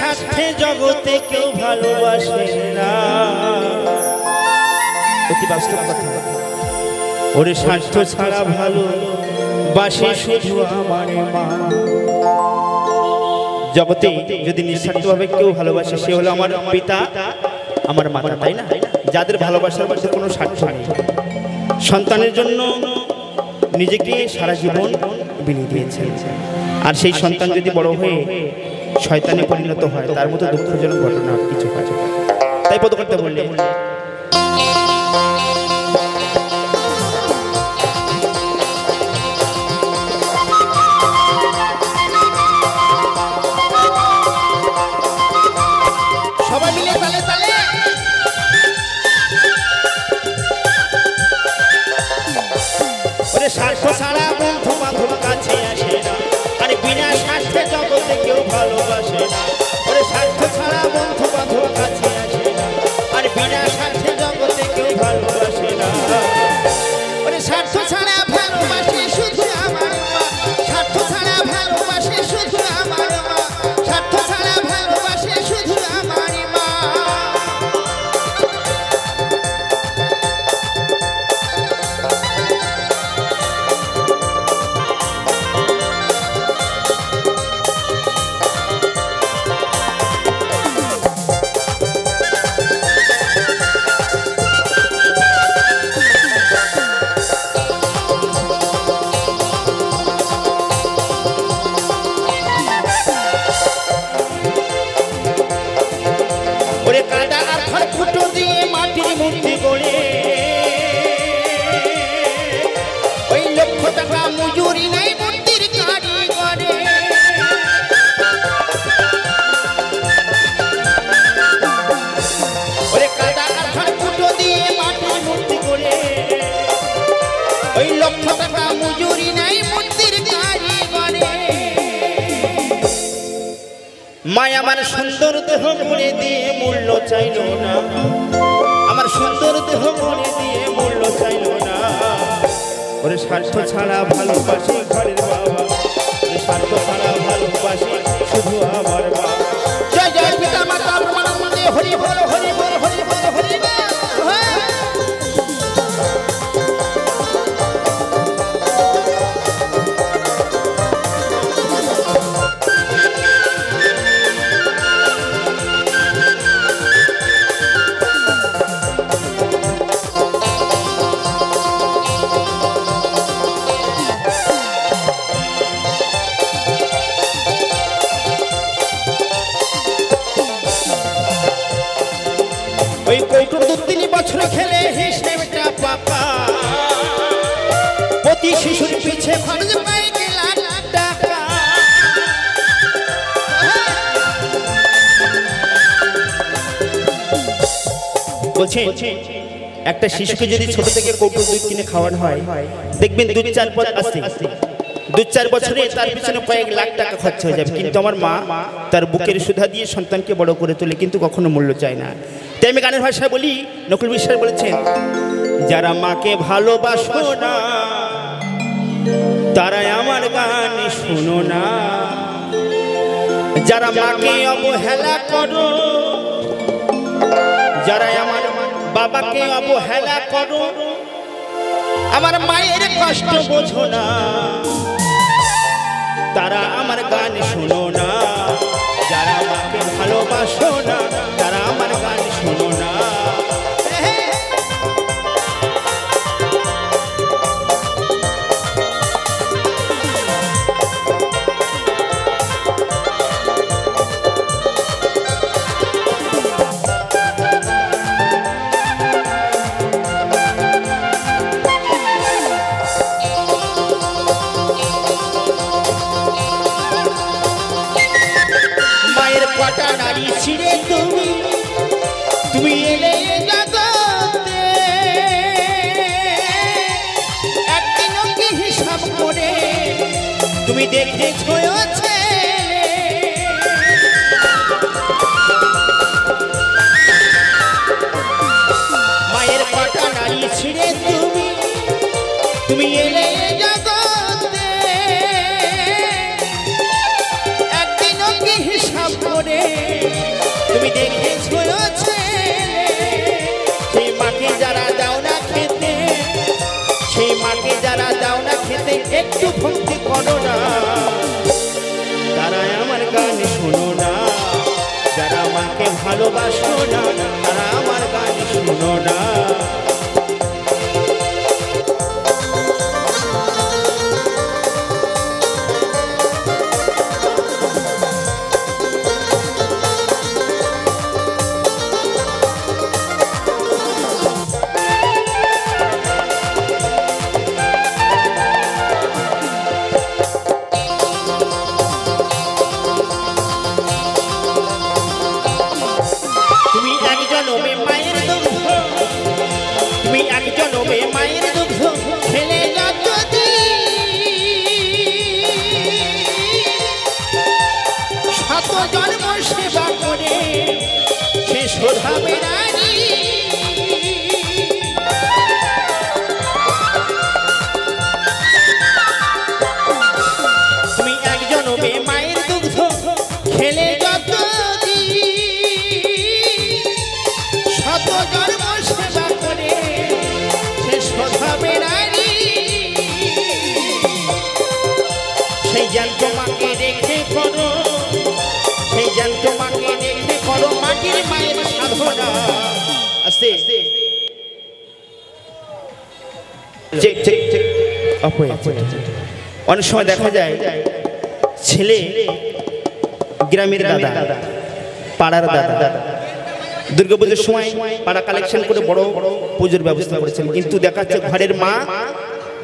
স্বার্থে জগতে কেউ ভালোবাসে না। অতি বাস্তব কথা। ওরে স্বার্থ ছাড়া ভালোবাসে শুধু আমার মা। জগতে যদি নিঃস্বার্থভাবে কেউ ভালোবাসে সে হলো আমার পিতা, আমার মাতা, তাই না? যাদের ভালোবাসার মধ্যে কোনো স্বার্থ নেই, সন্তানের জন্য নিজেকে সারা জীবন বিলিয়ে দিয়েছেন। আর সেই সন্তান যদি বড় হয়ে শয়তানে পরিণত হয়, তার মতো দুঃখজনক ঘটনা আর কিছু হয়। তাই পদকর্তা বললেন, সবাই মিলে তালে তালে। ওরে স্বার্থ ছাড়া বন্ধু বান্ধব কাছে আসে না, আরে বিনা স্বার্থে জগতে কেউ ভালোবাসে না। ওরে স্বার্থ ছাড়া বন্ধু বান্ধব কাছে আসে না, আরে বিনা স্বার্থে জগতে কেউ ভালোবাসে না। ওরে স্বার্থ ছাড়া ভালোবাসে শুধু আমার মা, স্বার্থ ছাড়া ভালোবাসে শুধু আমার মা, স্বার্থ ছাড়া ভালোবাসে শুধু আমার মা। ওরে কাদা আর খড়কুটো দিয়ে মাটির মূর্তি গড়ে, ওই লক্ষ টাকা মজুরি নাই মূর্তির কারিগরে। ওরে কাদা আর খড়কুটো দিয়ে মাটির মূর্তি গড়ে, ওই লক্ষ টাকা মজুরি নাই মূর্তির কারিগরে। মায়া আমার সুন্দর দেহ গড়ে দিয়ে মূল্য চাইল না, আমার সুন্দর দেহ গড়ে দিয়ে মূল্য চাইল না। ওরে স্বার্থ ছাড়া ভালোবাসি ঘরের বাবা, ওরে স্বার্থ ছাড়া ভালোবাসি শুধু আমার মা। জয় জয় পিতা মাতা প্রণামে হরি বল হরি বল হরি বল হরি বল। ওই কৌটোর 2-3 বছর খেলে হিসেবটা পাপা, প্রতি শিশুর পিছে খরচ পাই গেল টাকা। বলছে একটা শিশুকে যদি ছোট থেকে কৌটোর দুধ কিনে খাওয়ানো হয়, দেখবেন 2-4 বছরে তার পিছনে কয়েক লাখ টাকা খরচ হয়ে যাবে, কিন্তু আমার মা তার বুকের সুধা দিয়ে সন্তানকে বড় করে তোলে, কিন্তু কখনো মূল্য চায় না। তাই আমি গানের ভাষায় বলি, নকুল বিশ্বাস বলেছেন, যারা মাকে ভালোবাসো না তারা আমার গান শোনো না, যারা মাকে অবহেলা করো, যারা আমার বাবাকে অবহেলা করো, আমার মায়ের কষ্ট বোঝো না, তারা আমার গান শোনো না। যারা মাকে ভালোবাসো না তারা আমার গান শোনো না। কটা নারী ছিঁড়ে তুমি এলে জগতে, একদিনও কি হিসাব করে তুমি দেখেছো মায়ের কটা নারী ছিঁড়ে তুমি এলে জগতে, একদিনও কি হিসাব করে করো না, তারা আমার গান শোনো না। যারা আমাকে ভালোবাসো না, তারা আমার গান শোনো না। অনেক সময় দেখা যায় ছেলে গ্রামের দাদা, পাড়ার দাদা দুর্গাপুজোর সময় পাড়া কালেকশন করে বড় পুজোর ব্যবস্থা করেছেন, কিন্তু দেখা যাচ্ছে ঘরের মা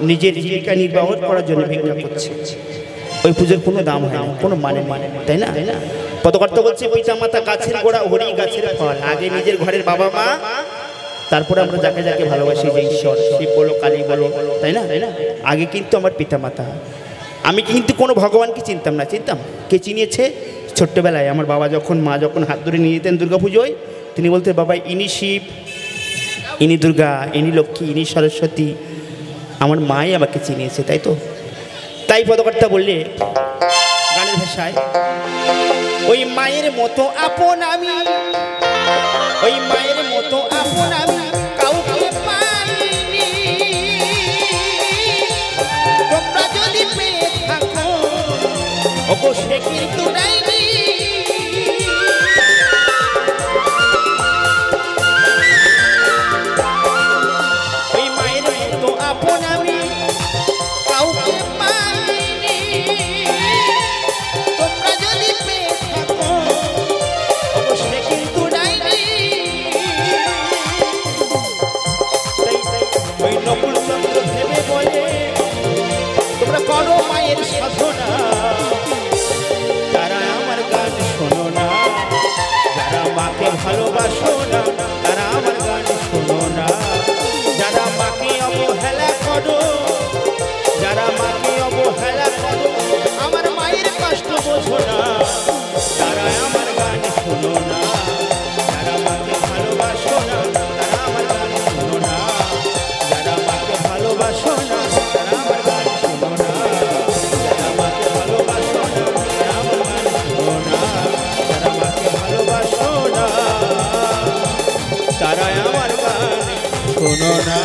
নিজের জীবিকা নির্বাহ করার জন্য ভিক্ষা করছে। ওই পুজোর কোনো দাম হয় না, কোনো মানে, তাই না? পদকর্তা বলছে পিতা মাতা গাছের গোড়া, হরি গাছের ফল। আগে নিজের ঘরের বাবা মা, তারপরে আমরা যাকে যাকে ভালোবাসি, যে ঈশ্বর, শিব বলো, কালী বলো, তাই না? আগে কিন্তু আমার পিতা মাতা। আমি কিন্তু কোনো ভগবানকে চিনতাম না। চিনতাম কে চিনিয়েছে? ছোট্টবেলায় আমার বাবা যখন, মা যখন হাত ধরে নিয়ে যেতেন দুর্গাপুজোয়, তিনি বলতেন বাবা ইনি শিব, ইনি দুর্গা, ইনি লক্ষ্মী, ইনি সরস্বতী। আমার মাই আমাকে চিনিয়েছে, তাই তো? তাই পদকর্তা বললে গানের ভাষায়, ওই মায়ের মতো আপন আমি, ওই মায়ের মতো আপন আমি কাউকে পাইনি। তোমরা যদি পেয়ে থাকো ওগো সে কিন্তু নাইনি। ওই মায়ের মতো আপন আমি কাউকে পাইনি। তোমরা যদি পেয়ে থাকো ওগো সে কিন্তু নাইনি। ওই নকুল চন্দ্র ভেবে বলে তোমরা করো মায়ের সাধনা, তারা আমার গান শোনো না। যারা মাকে ভালোবাসো না, তারা আমার গান শোনো না। যারা মাকে অবহেলা করো, যারা মাকে অবহেলা করো, আমার মায়ের কষ্ট বোঝো না, তারা আমার গান শোনো না। যারা মাকে ভালোবাসো না, তারা আমার গান শোনো না। যারা মাকে ভালোবাসো না, তারা আমার গান শোনো না। যারা মাকে ভালোবাসো না, তারা আমার গান শোনো না। যারা মাকে ভালোবাসো না, তারা আমার গান শোনো না।